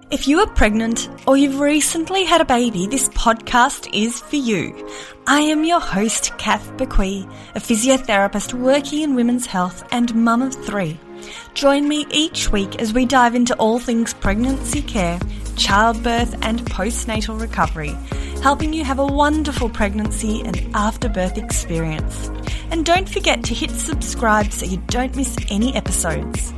If you are pregnant or you've recently had a baby, this podcast is for you. I am your host, Kath Bequee, a physiotherapist working in women's health and mum of 3. Join me each week as we dive into all things pregnancy care, childbirth and postnatal recovery, helping you have a wonderful pregnancy and afterbirth experience. And don't forget to hit subscribe so you don't miss any episodes.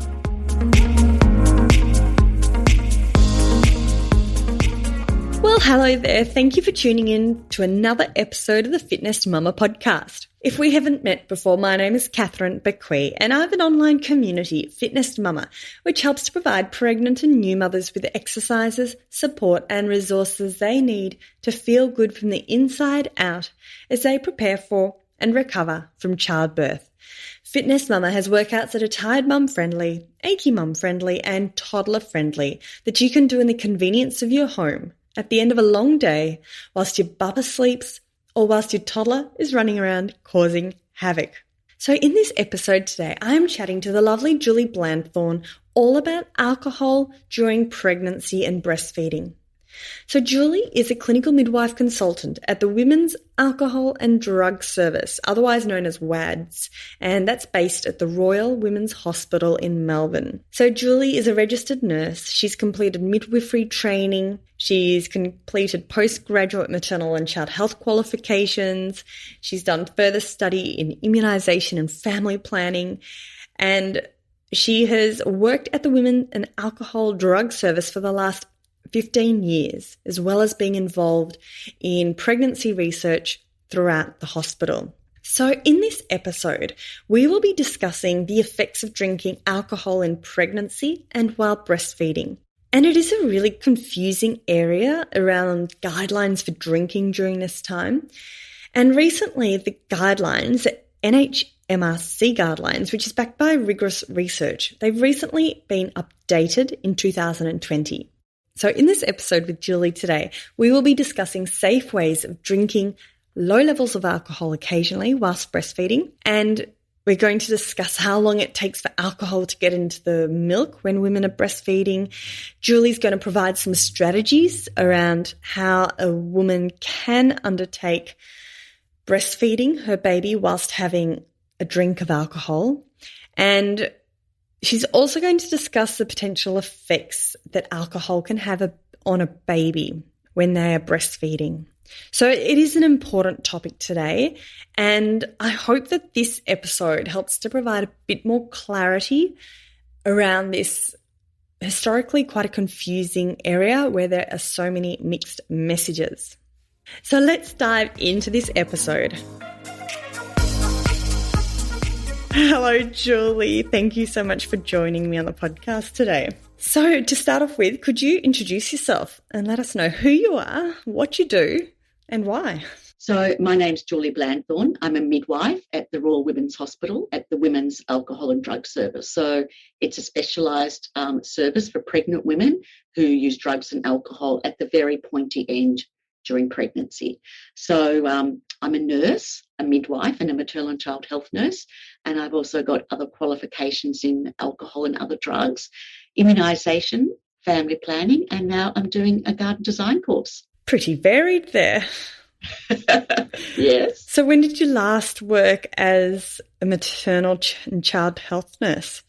Well, hello there. Thank you for tuning in to another episode of the Fitness Mama podcast. If we haven't met before, my name is Catherine Bequee and I have an online community, Fitness Mama, which helps to provide pregnant and new mothers with the exercises, support and resources they need to feel good from the inside out as they prepare for and recover from childbirth. Fitness Mama has workouts that are tired mum friendly, achy mum friendly and toddler friendly that you can do in the convenience of your home at the end of a long day whilst your bubba sleeps or whilst your toddler is running around causing havoc. So in this episode today, I'm chatting to the lovely Julie Blandthorn all about alcohol during pregnancy and breastfeeding. So Julie is a clinical midwife consultant at the Women's Alcohol and Drug Service, otherwise known as WADS, and that's based at the Royal Women's Hospital in Melbourne. So Julie is a registered nurse. She's completed midwifery training. She's completed postgraduate maternal and child health qualifications. She's done further study in immunisation and family planning, and she has worked at the Women and Alcohol Drug Service for the last 15 years, as well as being involved in pregnancy research throughout the hospital. So in this episode, we will be discussing the effects of drinking alcohol in pregnancy and while breastfeeding. And it is a really confusing area around guidelines for drinking during this time. And recently, the guidelines, the NHMRC guidelines, which is backed by rigorous research, they've recently been updated in 2020. So in this episode with Julie today, we will be discussing safe ways of drinking low levels of alcohol occasionally whilst breastfeeding, and we're going to discuss how long it takes for alcohol to get into the milk when women are breastfeeding. Julie's going to provide some strategies around how a woman can undertake breastfeeding her baby whilst having a drink of alcohol, and she's also going to discuss the potential effects that alcohol can have on a baby when they are breastfeeding. So it is an important topic today, and I hope that this episode helps to provide a bit more clarity around this historically quite a confusing area where there are so many mixed messages. So let's dive into this episode. Hello, Julie. Thank you so much for joining me on the podcast today. So to start off with, could you introduce yourself and let us know who you are, what you do, and why? So my name's Julie Blandthorn. I'm a midwife at the Royal Women's Hospital at the Women's Alcohol and Drug Service. So it's a specialised service for pregnant women who use drugs and alcohol at the very pointy end during pregnancy. So I'm a nurse, a midwife and a maternal and child health nurse, and I've also got other qualifications in alcohol and other drugs, immunisation, family planning, and now I'm doing a garden design course. Pretty varied there. Yes. So when did you last work as a maternal and child health nurse?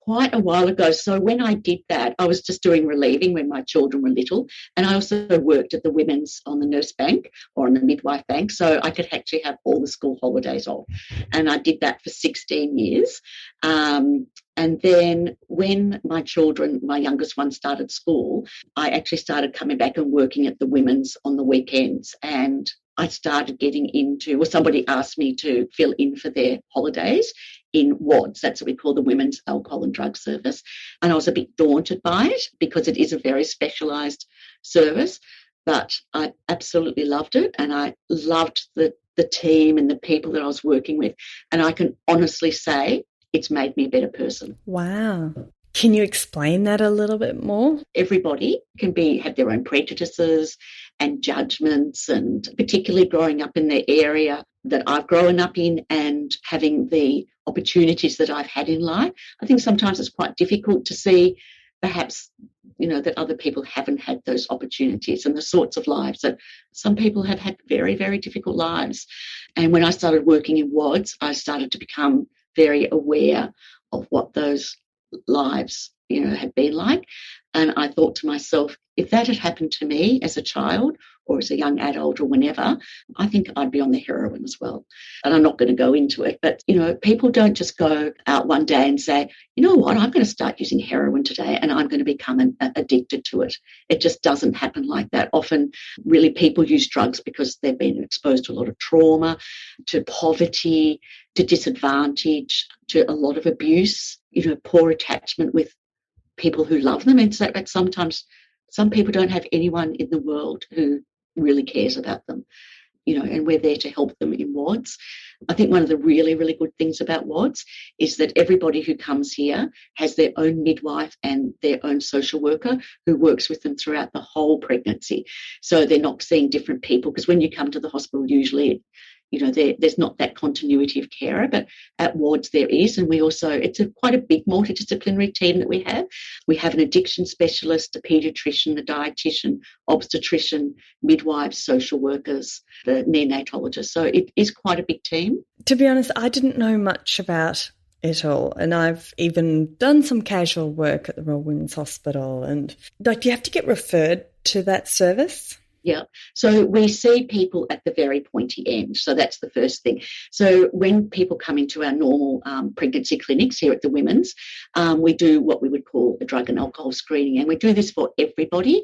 Quite a while ago. So when I did that, I was just doing relieving when my children were little, and I also worked at the women's on the nurse bank or on the midwife bank, so I could actually have all the school holidays off, and I did that for 16 years. And then when my children, my youngest one, started school, I actually started coming back and working at the women's on the weekends, and I started getting into, well, somebody asked me to fill in for their holidays in WADS, that's what we call the Women's Alcohol and Drug Service. And I was a bit daunted by it because it is a very specialised service, but I absolutely loved it, and I loved the team and the people that I was working with. And I can honestly say it's made me a better person. Wow. Can you explain that a little bit more? Everybody can have their own prejudices and judgments, and particularly growing up in the area that I've grown up in and having the opportunities that I've had in life, I think sometimes it's quite difficult to see perhaps, that other people haven't had those opportunities, and the sorts of lives that some people have had, very, very difficult lives. And when I started working in WADS, I started to become very aware of what those lives, had been like. And I thought to myself, if that had happened to me as a child or as a young adult or whenever, I think I'd be on the heroin as well. And I'm not going to go into it, but, people don't just go out one day and say, you know what, I'm going to start using heroin today and I'm going to become addicted to it. It just doesn't happen like that. Often, really, people use drugs because they've been exposed to a lot of trauma, to poverty, to disadvantage, to a lot of abuse, poor attachment with people who love them. And so sometimes some people don't have anyone in the world who really cares about them, and we're there to help them in WADS. I think one of the really, really good things about WADS is that everybody who comes here has their own midwife and their own social worker who works with them throughout the whole pregnancy. So they're not seeing different people, because when you come to the hospital, usually there's not that continuity of carer, but at WADS there is. And we also, it's quite a big multidisciplinary team that we have. We have an addiction specialist, a paediatrician, a dietitian, obstetrician, midwives, social workers, the neonatologist. So it is quite a big team. To be honest, I didn't know much about it all, and I've even done some casual work at the Royal Women's Hospital. And do you have to get referred to that service? Yeah. So we see people at the very pointy end. So that's the first thing. So when people come into our normal pregnancy clinics here at the Women's, we do what we would call a drug and alcohol screening, and we do this for everybody.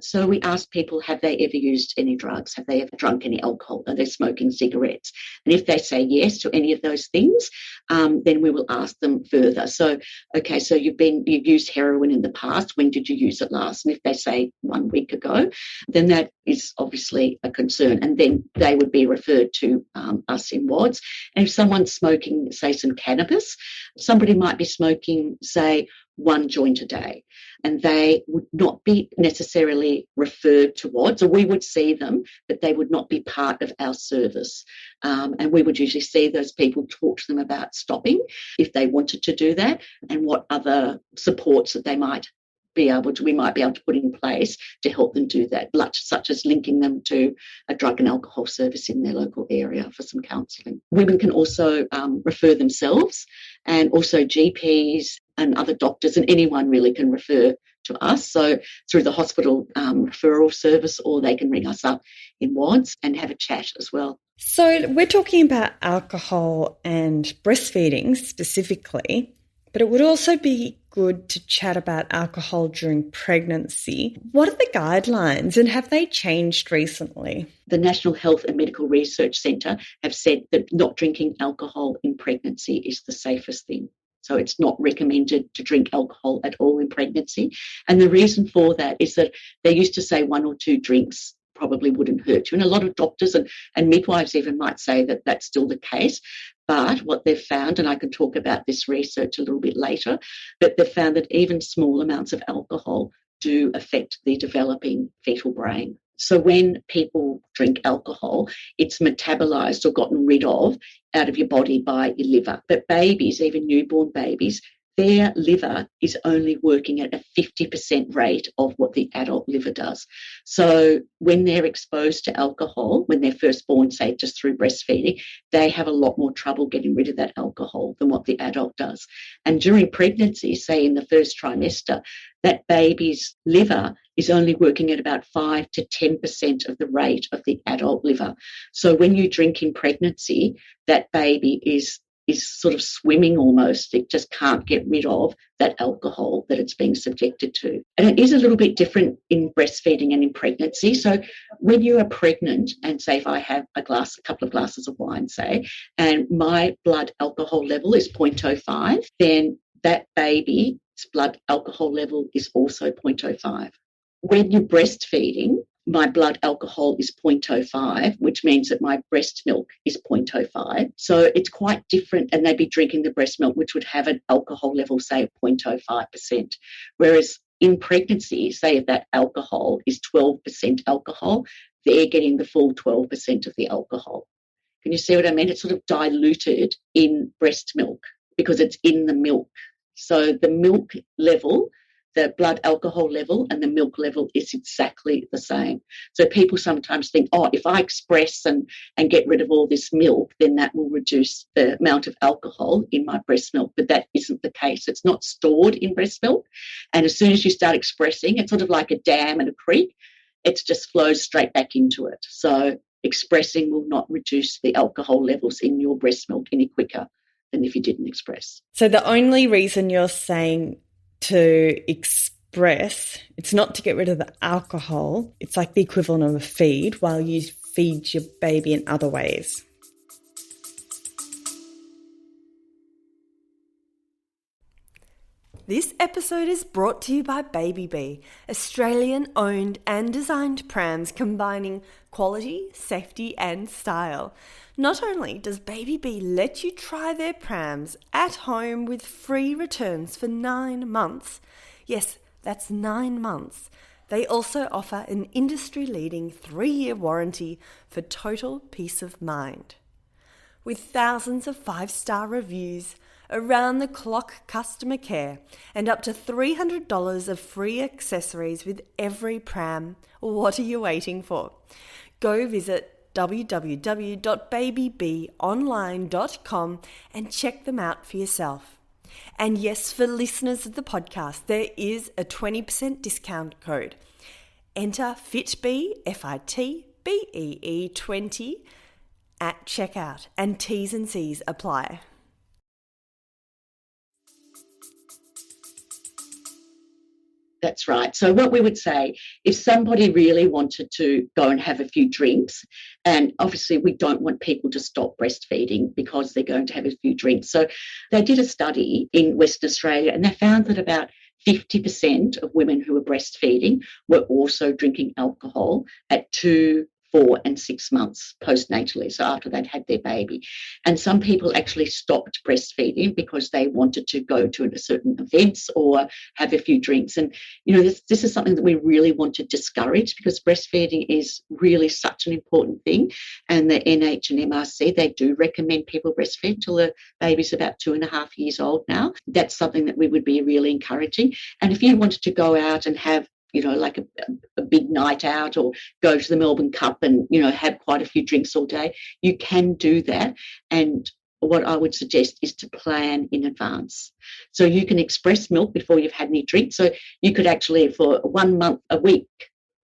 So we ask people, have they ever used any drugs? Have they ever drunk any alcohol? Are they smoking cigarettes? And if they say yes to any of those things, then we will ask them further. So, okay, so you've used heroin in the past. When did you use it last? And if they say 1 week ago, then that is obviously a concern. And then they would be referred to us in WADS. And if someone's smoking, say, some cannabis, somebody might be smoking, say, 1 joint a day, and they would not be necessarily referred to WADS, or we would see them, but they would not be part of our service. And we would usually see those people, talk to them about stopping if they wanted to do that, and what other supports that we might be able to put in place to help them do that, such as linking them to a drug and alcohol service in their local area for some counselling. Women can also refer themselves, and also GPs and other doctors, and anyone really can refer to us. So through the hospital referral service, or they can ring us up in WADS and have a chat as well. So we're talking about alcohol and breastfeeding specifically, but it would also be good to chat about alcohol during pregnancy. What are the guidelines, and have they changed recently? The National Health and Medical Research Centre have said that not drinking alcohol in pregnancy is the safest thing. So it's not recommended to drink alcohol at all in pregnancy. And the reason for that is that they used to say 1 or 2 drinks probably wouldn't hurt you. And a lot of doctors and midwives even might say that that's still the case. But what they've found, and I can talk about this research a little bit later, but they've found that even small amounts of alcohol do affect the developing fetal brain. So when people drink alcohol, it's metabolised or gotten rid of out of your body by your liver. But babies, even newborn babies, their liver is only working at a 50% rate of what the adult liver does. So when they're exposed to alcohol, when they're first born, say just through breastfeeding, they have a lot more trouble getting rid of that alcohol than what the adult does. And during pregnancy, say in the first trimester, that baby's liver is only working at about 5 to 10% of the rate of the adult liver. So when you drink in pregnancy, that baby is sort of swimming almost. It just can't get rid of that alcohol that it's being subjected to. And it is a little bit different in breastfeeding and in pregnancy. So when you are pregnant, and say if I have a couple of glasses of wine, say, and my blood alcohol level is 0.05, then that baby's blood alcohol level is also 0.05. When you're breastfeeding, my blood alcohol is 0.05, which means that my breast milk is 0.05. So it's quite different, and they'd be drinking the breast milk, which would have an alcohol level, say, of 0.05%. Whereas in pregnancy, say if that alcohol is 12% alcohol, they're getting the full 12% of the alcohol. Can you see what I mean? It's sort of diluted in breast milk because it's in the milk. So the milk level the blood alcohol level and the milk level is exactly the same. So people sometimes think, oh, if I express and get rid of all this milk, then that will reduce the amount of alcohol in my breast milk. But that isn't the case. It's not stored in breast milk. And as soon as you start expressing, it's sort of like a dam and a creek. It just flows straight back into it. So expressing will not reduce the alcohol levels in your breast milk any quicker than if you didn't express. So the only reason you're saying to express, it's not to get rid of the alcohol, it's like the equivalent of a feed while you feed your baby in other ways. This episode is brought to you by Baby Bee, Australian-owned and designed prams combining quality, safety and style. Not only does Baby Bee let you try their prams at home with free returns for 9 months, yes, that's 9 months, they also offer an industry-leading 3-year warranty for total peace of mind. With thousands of 5-star reviews, around-the-clock customer care, and up to $300 of free accessories with every pram, what are you waiting for? Go visit www.babybeeonline.com and check them out for yourself. And yes, for listeners of the podcast, there is a 20% discount code. Enter FITBEE, FITBEE 20 at checkout, and T's and C's apply. That's right. So what we would say, if somebody really wanted to go and have a few drinks, and obviously we don't want people to stop breastfeeding because they're going to have a few drinks. So they did a study in Western Australia and they found that about 50% of women who were breastfeeding were also drinking alcohol at 2, 4 and 6 months postnatally, so after they'd had their baby. And some people actually stopped breastfeeding because they wanted to go to certain events or have a few drinks. And, you know, this is something that we really want to discourage because breastfeeding is really such an important thing. And the NHMRC, they do recommend people breastfeed till the baby's about 2.5 years old now. That's something that we would be really encouraging. And if you wanted to go out and have, you know, like a big night out or go to the Melbourne Cup and, you know, have quite a few drinks all day, you can do that. And what I would suggest is to plan in advance. So you can express milk before you've had any drinks. So you could actually, for 1 month, a week,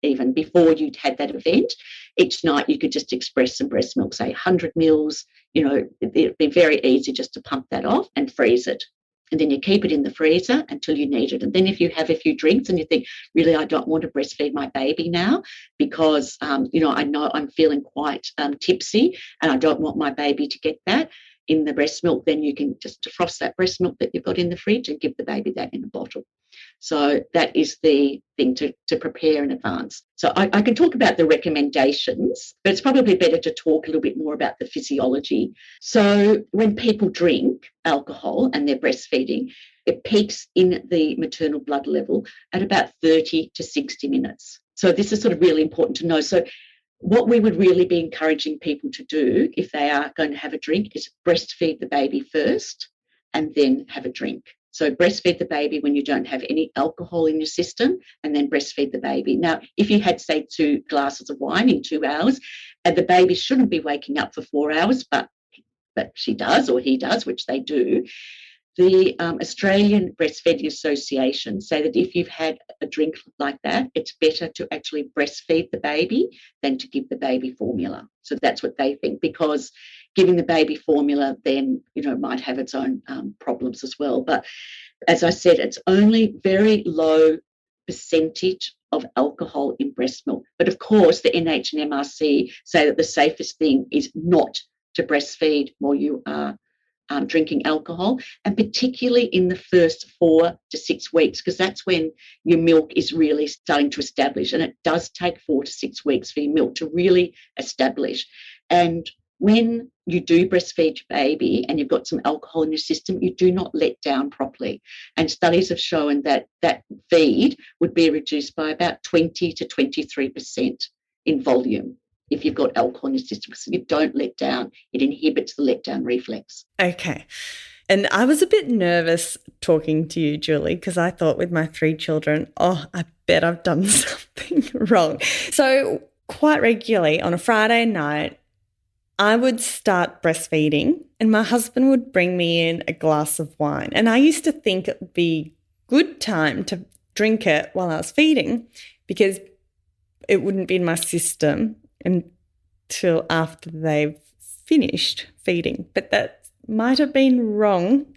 even before you'd had that event, each night you could just express some breast milk, say 100 mils, you know, it'd be very easy just to pump that off and freeze it. And then you keep it in the freezer until you need it. And then if you have a few drinks and you think, really, I don't want to breastfeed my baby now because, you know I'm feeling quite tipsy and I don't want my baby to get that in the breast milk, then you can just defrost that breast milk that you've got in the fridge and give the baby that in a bottle. So that is the thing to prepare in advance. So I can talk about the recommendations, but it's probably better to talk a little bit more about the physiology. So when people drink alcohol and they're breastfeeding, it peaks in the maternal blood level at about 30 to 60 minutes. So this is sort of really important to know. So what we would really be encouraging people to do if they are going to have a drink is breastfeed the baby first and then have a drink. So breastfeed the baby when you don't have any alcohol in your system and then breastfeed the baby. Now, if you had, say, 2 glasses of wine in 2 hours, and the baby shouldn't be waking up for 4 hours, but she does or he does, which they do, the Australian Breastfeeding Association say that if you've had a drink like that, it's better to actually breastfeed the baby than to give the baby formula. So that's what they think, because giving the baby formula then, you know, might have its own problems as well. But as I said, it's only very low percentage of alcohol in breast milk. But of course, the NHMRC say that the safest thing is not to breastfeed while you are drinking alcohol, and particularly in the first 4 to 6 weeks, because that's when your milk is really starting to establish, and it does take 4 to 6 weeks for your milk to really establish. And when you do breastfeed your baby and you've got some alcohol in your system, you do not let down properly. And studies have shown that that feed would be reduced by about 20 to 23% in volume if you've got alcohol in your system. So you don't let down. It inhibits the letdown reflex. Okay. And I was a bit nervous talking to you, Julie, because I thought with my 3 children, oh, I bet I've done something wrong. So quite regularly on a Friday night, I would start breastfeeding and my husband would bring me in a glass of wine. And I used to think it would be good time to drink it while I was feeding because it wouldn't be in my system until after they've finished feeding. But that might have been wrong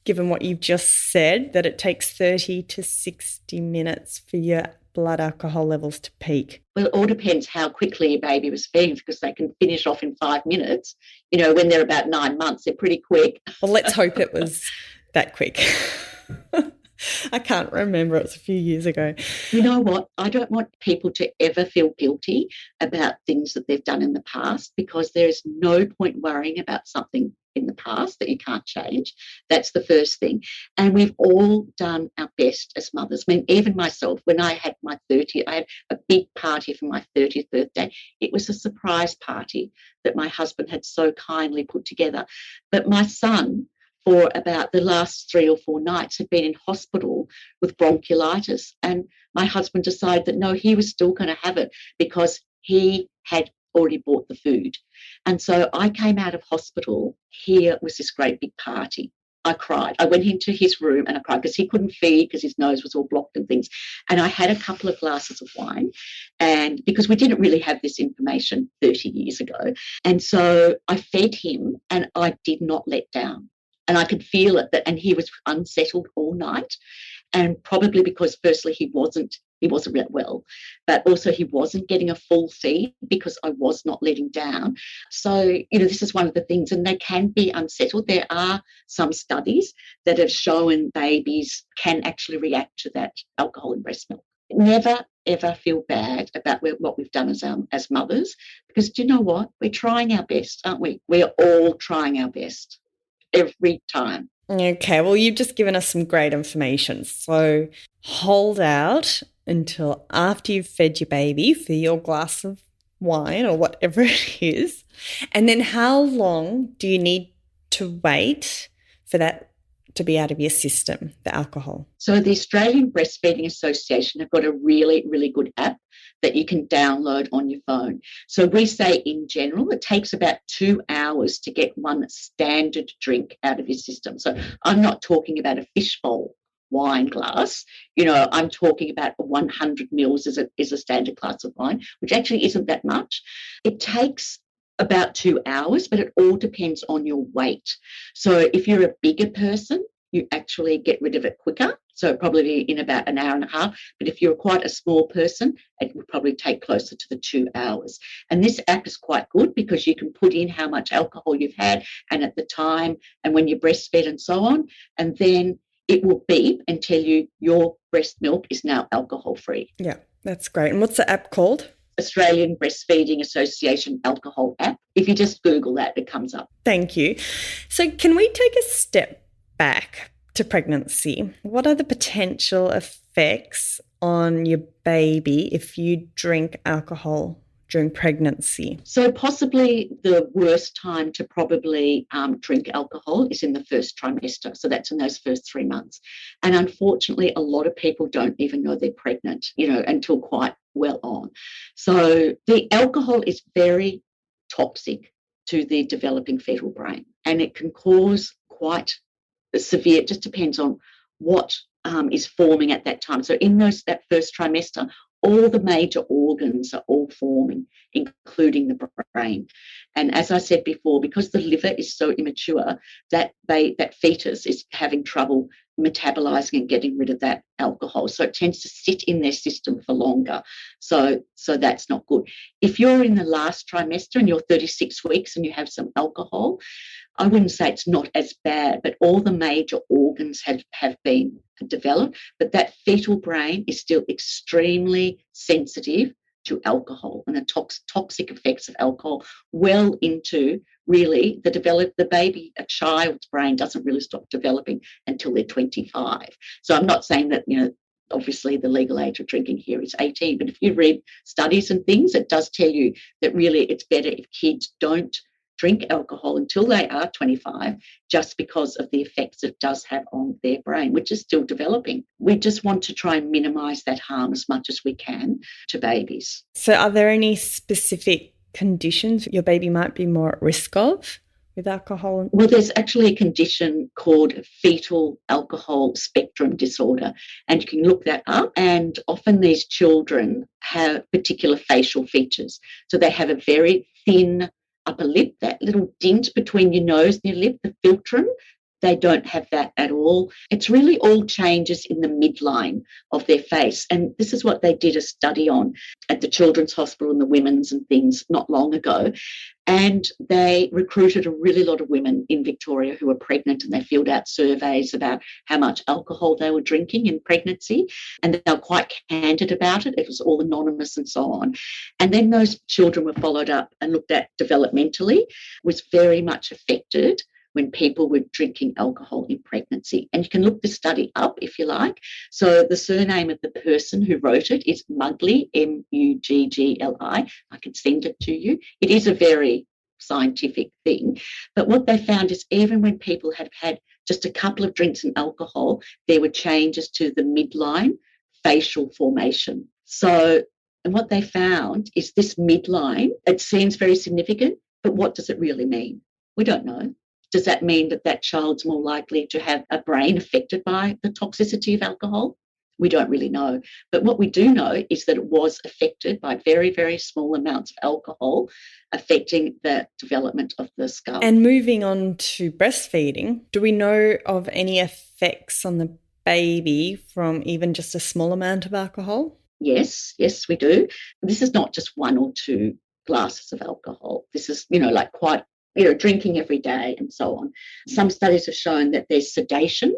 given what you've just said, that it takes 30 to 60 minutes for your blood alcohol levels to peak. Well, it all depends how quickly your baby was feeding because they can finish off in 5 minutes. When they're about 9 months, they're pretty quick. Well, let's hope it was that quick. I can't remember. It was a few years ago. You know what? I don't want people to ever feel guilty about things that they've done in the past because there's no point worrying about something in the past that you can't change. That's the first thing. And we've all done our best as mothers. I mean, even myself, when I had my 30th, I had a big party for my 30th birthday. It was a surprise party that my husband had so kindly put together. But my son, for about the last 3 or 4 nights, had been in hospital with bronchiolitis. And my husband decided that, no, he was still going to have it because he had already bought the food. And so I came out of hospital. Here was this great big party. I cried. I went into his room and I cried because he couldn't feed because his nose was all blocked and things. And I had a couple of glasses of wine, and because we didn't really have this information 30 years ago. And so I fed him and I did not let down. And I could feel it, and he was unsettled all night. And probably because firstly he wasn't that well, but also he wasn't getting a full feed because I was not letting down. So, this is one of the things, and they can be unsettled. There are some studies that have shown babies can actually react to that alcohol in breast milk. Never, ever feel bad about what we've done as mothers, because do you know what? We're trying our best, aren't we? We're all trying our best every time. Okay, well, you've just given us some great information. So hold out until after you've fed your baby for your glass of wine or whatever it is. And then how long do you need to wait for that to be out of your system, the alcohol? So the Australian Breastfeeding Association have got a really, really good app that you can download on your phone. So we say in general, it takes about 2 hours to get one standard drink out of your system. So I'm not talking about a fishbowl wine glass. I'm talking about 100 mils is a standard glass of wine, which actually isn't that much. It takes about 2 hours, but it all depends on your weight. So if you're a bigger person, you actually get rid of it quicker. So probably in about an hour and a half. But if you're quite a small person, it would probably take closer to the 2 hours. And this app is quite good because you can put in how much alcohol you've had and at the time and when you breastfed and so on. And then it will beep and tell you your breast milk is now alcohol free. Yeah, that's great. And what's the app called? Australian Breastfeeding Association alcohol app. If you just Google that, it comes up. Thank you. So can we take a step back to pregnancy? What are the potential effects on your baby if you drink alcohol during pregnancy? So possibly the worst time to probably drink alcohol is in the first trimester. So that's in those first 3 months. And unfortunately, a lot of people don't even know they're pregnant, until quite well on. So the alcohol is very toxic to the developing fetal brain, and it can cause quite severe, it just depends on what is forming at that time. So in that first trimester, all the major organs are all forming, including the brain. And as I said before, because the liver is so immature, that fetus is having trouble metabolizing and getting rid of that alcohol. So it tends to sit in their system for longer. So that's not good. If you're in the last trimester and you're 36 weeks and you have some alcohol, I wouldn't say it's not as bad, but all the major organs have been developed, but that fetal brain is still extremely sensitive to alcohol and the toxic effects of alcohol well into really a child's brain doesn't really stop developing until they're 25. So I'm not saying that, obviously the legal age of drinking here is 18, but if you read studies and things, it does tell you that really it's better if kids don't drink alcohol until they are 25 just because of the effects it does have on their brain, which is still developing. We just want to try and minimise that harm as much as we can to babies. So are there any specific conditions your baby might be more at risk of with alcohol? Well, there's actually a condition called fetal alcohol spectrum disorder, and you can look that up. And often these children have particular facial features. So they have a very thin upper lip, that little dint between your nose and your lip, the philtrum. They don't have that at all. It's really all changes in the midline of their face. And this is what they did a study on at the Children's Hospital and the Women's and things not long ago. And they recruited a really lot of women in Victoria who were pregnant, and they filled out surveys about how much alcohol they were drinking in pregnancy. And they were quite candid about it. It was all anonymous and so on. And then those children were followed up and looked at developmentally, was very much affected when people were drinking alcohol in pregnancy. And you can look the study up if you like. So the surname of the person who wrote it is Muggli, Muggli. I can send it to you. It is a very scientific thing. But what they found is even when people had had just a couple of drinks in alcohol, there were changes to the midline facial formation. So, and what they found is this midline, it seems very significant, but what does it really mean? We don't know. Does that mean that that child's more likely to have a brain affected by the toxicity of alcohol? We don't really know. But what we do know is that it was affected by very, very small amounts of alcohol affecting the development of the skull. And moving on to breastfeeding, do we know of any effects on the baby from even just a small amount of alcohol? Yes, we do. This is not just 1 or 2 glasses of alcohol. This is, like quite drinking every day and so on. Some studies have shown that there's sedation,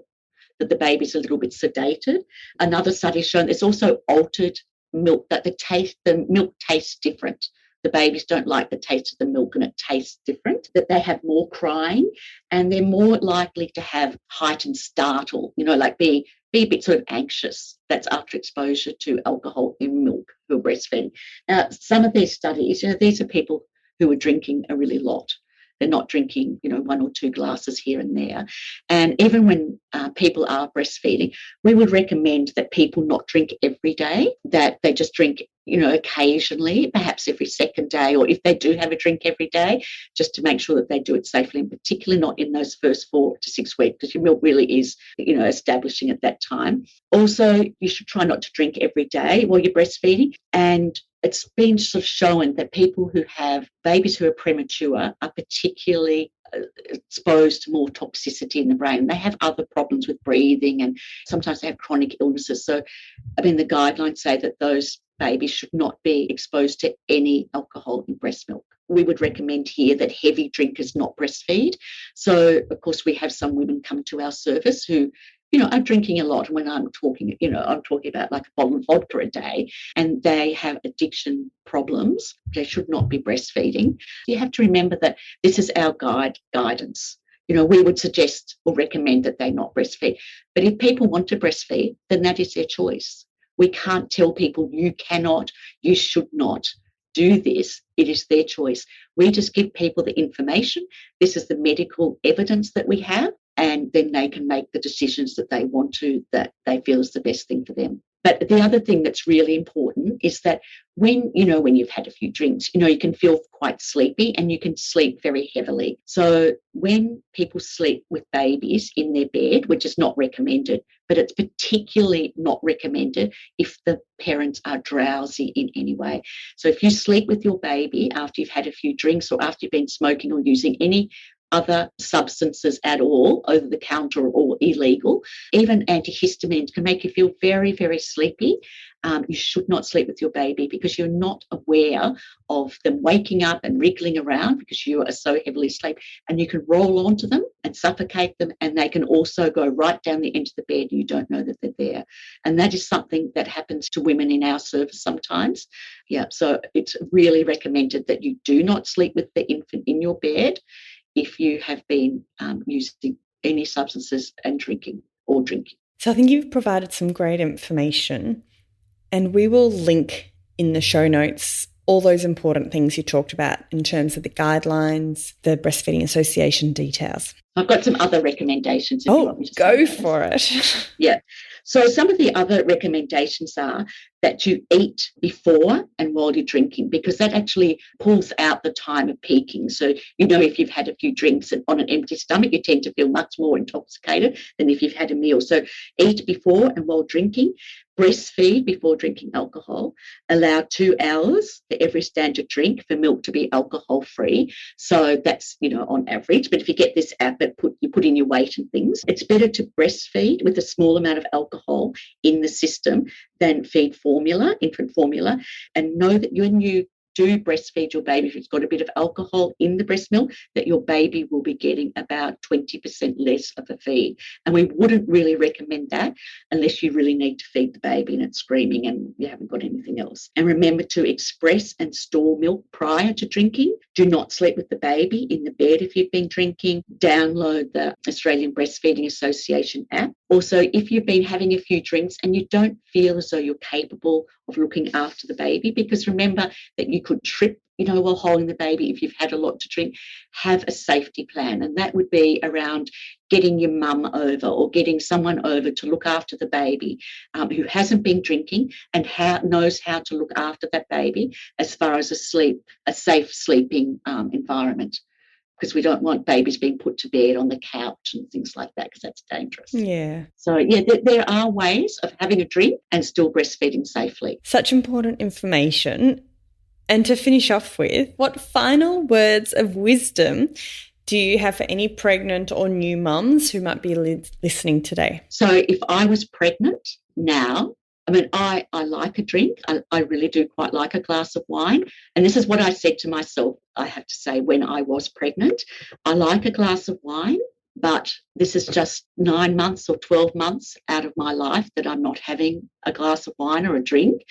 that the baby's a little bit sedated. Another study has shown there's also altered milk, that the milk tastes different. The babies don't like the taste of the milk and it tastes different, that they have more crying and they're more likely to have heightened startle, like be a bit sort of anxious. That's after exposure to alcohol in milk who are breastfeeding. Now, some of these studies, these are people who are drinking a really lot. They're not drinking, 1 or 2 glasses here and there. And even when people are breastfeeding, we would recommend that people not drink every day, that they just drink, occasionally, perhaps every second day, or if they do have a drink every day, just to make sure that they do it safely, and particularly not in those first 4 to 6 weeks, because your milk really is, establishing at that time. Also, you should try not to drink every day while you're breastfeeding. And it's been sort of shown that people who have babies who are premature are particularly exposed to more toxicity in the brain. They have other problems with breathing and sometimes they have chronic illnesses. So, the guidelines say that those babies should not be exposed to any alcohol in breast milk. We would recommend here that heavy drinkers not breastfeed. So, of course, we have some women come to our service who are drinking a lot. When I'm talking, I'm talking about like a bottle of vodka a day, and they have addiction problems. They should not be breastfeeding. You have to remember that this is our guidance. We would suggest or recommend that they not breastfeed. But if people want to breastfeed, then that is their choice. We can't tell people you cannot, you should not do this. It is their choice. We just give people the information. This is the medical evidence that we have, and then they can make the decisions that they want to, that they feel is the best thing for them. But the other thing that's really important is that when you've had a few drinks, you can feel quite sleepy and you can sleep very heavily. So when people sleep with babies in their bed, which is not recommended, but it's particularly not recommended if the parents are drowsy in any way. So if you sleep with your baby after you've had a few drinks or after you've been smoking or using any other substances at all, over the counter or illegal, even antihistamines can make you feel very, very sleepy. You should not sleep with your baby because you're not aware of them waking up and wriggling around because you are so heavily asleep, and you can roll onto them and suffocate them, and they can also go right down the end of the bed and you don't know that they're there. And that is something that happens to women in our service sometimes. So it's really recommended that you do not sleep with the infant in your bed if you have been using any substances and drinking. So I think you've provided some great information, and we will link in the show notes all those important things you talked about in terms of the guidelines, the Breastfeeding Association details. I've got some other recommendations if you want me to go say for it. Yeah. So some of the other recommendations are that you eat before and while you're drinking, because that actually pulls out the time of peaking. So, if you've had a few drinks on an empty stomach, you tend to feel much more intoxicated than if you've had a meal. So eat before and while drinking. Breastfeed before drinking alcohol. Allow 2 hours for every standard drink for milk to be alcohol-free. So that's, on average. But if you get this app, you put in your weight and things. It's better to breastfeed with a small amount of alcohol in the system than feed formula, infant formula. And know that when you do breastfeed your baby, if it's got a bit of alcohol in the breast milk, that your baby will be getting about 20% less of a feed. And we wouldn't really recommend that unless you really need to feed the baby and it's screaming and you haven't got anything else. And remember to express and store milk prior to drinking. Do not sleep with the baby in the bed if you've been drinking. Download the Australian Breastfeeding Association app. Also, if you've been having a few drinks and you don't feel as though you're capable of looking after the baby, because remember that you could trip, while holding the baby if you've had a lot to drink, have a safety plan. And that would be around getting your mum over or getting someone over to look after the baby who hasn't been drinking and knows how to look after that baby as far as a safe sleeping environment. Because we don't want babies being put to bed on the couch and things like that, because that's dangerous. Yeah. So, there are ways of having a drink and still breastfeeding safely. Such important information. And to finish off with, what final words of wisdom do you have for any pregnant or new mums who might be listening today? So if I was pregnant now, I like a drink. I really do quite like a glass of wine. And this is what I said to myself, I have to say, when I was pregnant. I like a glass of wine, but this is just 9 months or 12 months out of my life that I'm not having a glass of wine or a drink.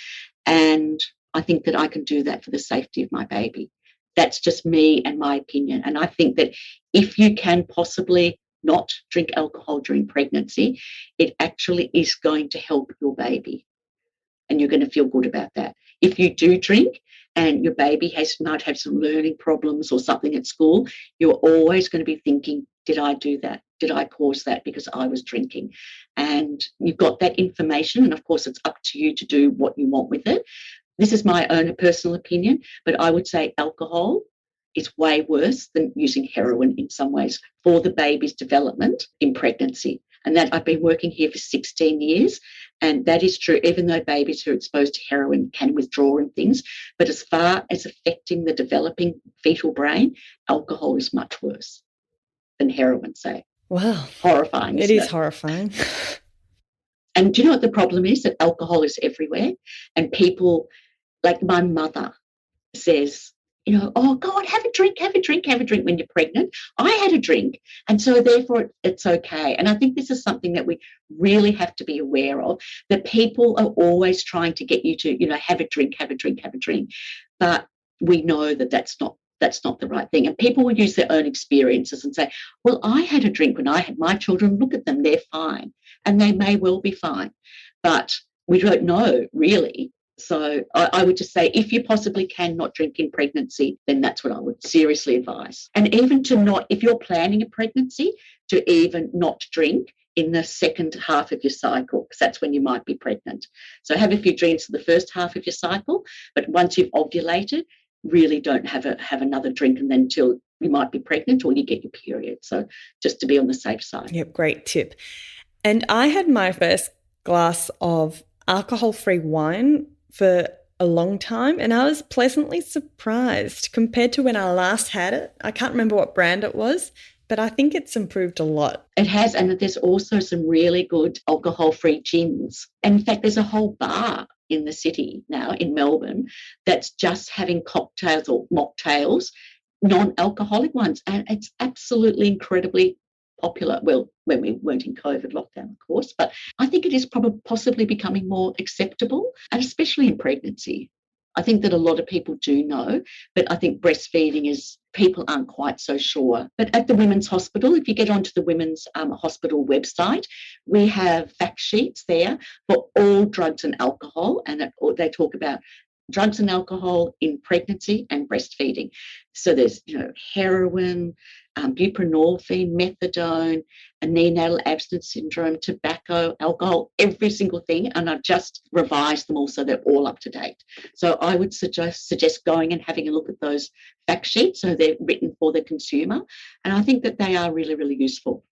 And I think that I can do that for the safety of my baby. That's just me and my opinion. And I think that if you can possibly not drink alcohol during pregnancy, it actually is going to help your baby. And you're going to feel good about that. If you do drink and your baby might have some learning problems or something at school, you're always going to be thinking, did I do that? Did I cause that because I was drinking? And you've got that information. And of course, it's up to you to do what you want with it. This is my own personal opinion, but I would say alcohol is way worse than using heroin in some ways for the baby's development in pregnancy. And that I've been working here for 16 years, and that is true, even though babies who are exposed to heroin can withdraw and things. But as far as affecting the developing fetal brain, alcohol is much worse than heroin, say. Wow. Horrifying. It is horrifying. And do you know what the problem is? That alcohol is everywhere, and people, like my mother says, oh, God, have a drink when you're pregnant. I had a drink, and so therefore it's okay. And I think this is something that we really have to be aware of, that people are always trying to get you to, have a drink. But we know that that's not the right thing. And people will use their own experiences and say, well, I had a drink when I had my children. Look at them, they're fine. And they may well be fine. But we don't know, really. So I would just say, if you possibly can not drink in pregnancy, then that's what I would seriously advise. And even if you're planning a pregnancy, to even not drink in the second half of your cycle, because that's when you might be pregnant. So have a few drinks in the first half of your cycle, but once you've ovulated, really don't have another drink and then until you might be pregnant or you get your period. So just to be on the safe side. Yep, great tip. And I had my first glass of alcohol-free wine for a long time, and I was pleasantly surprised compared to when I last had it. I can't remember what brand it was, but I think it's improved a lot. It has, and there's also some really good alcohol-free gins. And in fact, there's a whole bar in the city now in Melbourne that's just having cocktails or mocktails, non-alcoholic ones, and it's absolutely incredibly popular. Well, when we weren't in COVID lockdown, of course, but I think it is possibly becoming more acceptable, and especially in pregnancy. I think that a lot of people do know, but I think breastfeeding people aren't quite so sure. But at the Women's Hospital, if you get onto the Women's Hospital website, we have fact sheets there for all drugs and alcohol, and they talk about drugs and alcohol in pregnancy and breastfeeding. So there's, heroin, buprenorphine, methadone, a neonatal abstinence syndrome, tobacco, alcohol, every single thing. And I've just revised them all so they're all up to date. So I would suggest going and having a look at those fact sheets so they're written for the consumer. And I think that they are really, really useful.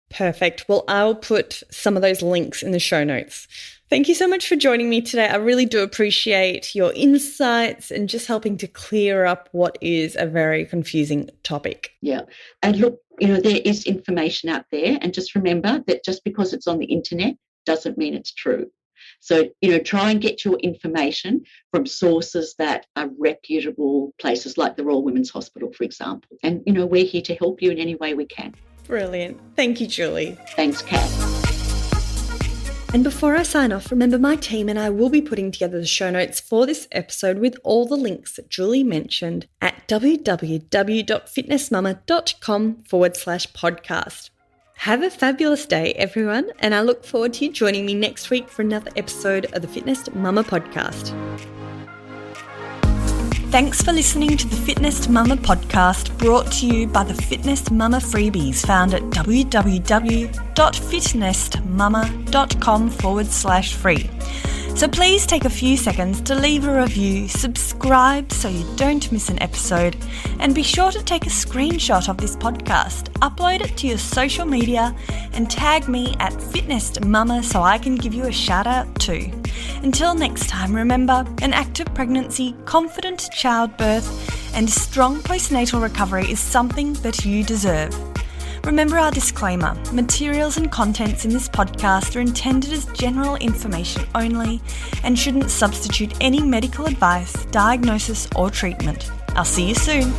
Perfect. Well, I'll put some of those links in the show notes. Thank you so much for joining me today. I really do appreciate your insights and just helping to clear up what is a very confusing topic. Yeah. And look, there is information out there. And just remember that just because it's on the internet doesn't mean it's true. So, try and get your information from sources that are reputable places like the Royal Women's Hospital, for example. And, we're here to help you in any way we can. Brilliant. Thank you, Julie. Thanks, Kat. And before I sign off, remember my team and I will be putting together the show notes for this episode with all the links that Julie mentioned at www.fitnessmama.com/podcast. Have a fabulous day, everyone, and I look forward to you joining me next week for another episode of the Fitness Mama podcast. Thanks for listening to the Fitness Mama podcast, brought to you by the Fitness Mama freebies found at www.fitnessmama.com/free. So please take a few seconds to leave a review, subscribe so you don't miss an episode, and be sure to take a screenshot of this podcast, upload it to your social media, and tag me at Fitness Mama so I can give you a shout out too. Until next time, remember, an active pregnancy, confident childbirth, and strong postnatal recovery is something that you deserve. Remember our disclaimer, materials and contents in this podcast are intended as general information only and shouldn't substitute any medical advice, diagnosis or treatment. I'll see you soon.